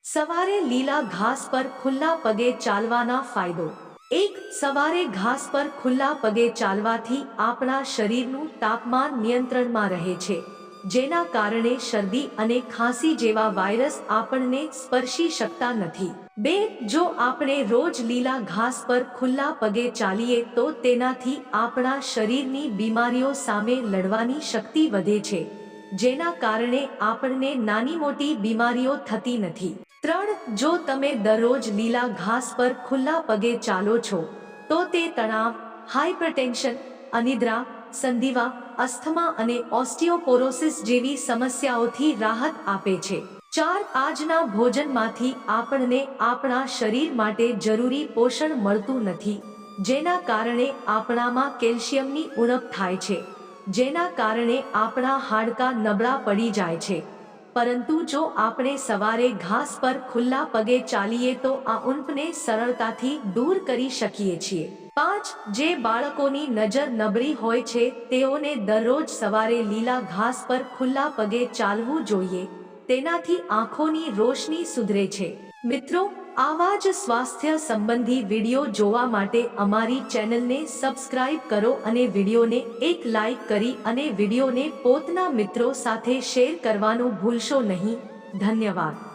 સવારે લીલા ઘાસ પર ખુલ્લા પગે ચાલવાના ફાયદો। 1. સવારે ઘાસ પર ખુલ્લા પગે ચાલવાથી આપણા શરીરનું તાપમાન નિયંત્રણમાં રહે છે, જેના કારણે શરદી અને ખાંસી જેવા વાયરસ આપણને સ્પર્શી શકતા નથી। 2. જો આપણે રોજ લીલા ઘાસ પર ખુલ્લા પગે ચાલીએ તો તેનાથી આપણા શરીરની બીમારીઓ સામે લડવાની શક્તિ વધે છે, જેના કારણે આપણને નાની મોટી બીમારીઓ થતી નથી। 3. જો તમે દરરોજ લીલા ઘાસ પર ખુલ્લા પગે ચાલો છો તો તે તણાવ, હાઇપરટેન્શન, અનિદ્રા, સંધિવા, અસ્થમા અને ઓસ્ટિયોપોરોસિસ જેવી સમસ્યાઓથી રાહત આપે છે। 4. આજના ભોજનમાંથી આપણને આપણા શરીર માટે જરૂરી પોષણ મળતું નથી, જેના કારણે આપણામાં કેલ્શિયમની ઉણપ થાય છે, જેના કારણે આપણા હાડકાં નબળા પડી જાય છે। પરંતુ જો આપણે સવારે ઘાસ પર ખુલ્લા પગે ચાલીએ તો આ ઉણપને સરળતાથી દૂર કરી શકીએ છીએ। 5. જે બાળકોની નજર નબળી હોય છે તેઓને દરરોજ સવારે લીલા ઘાસ પર ખુલ્લા પગે ચાલવું જોઈએ, તેનાથી આંખોની રોશની સુધરે છે। મિત્રો, આવા જ સ્વાસ્થ્ય સંબંધી વિડીયો જોવા માટે અમારી ચેનલને સબસ્ક્રાઇબ કરો અને વિડીયોને એક લાઇક કરી અને વિડીયોને પોતાના મિત્રો સાથે શેર કરવાનું ભૂલશો નહીં। ધન્યવાદ।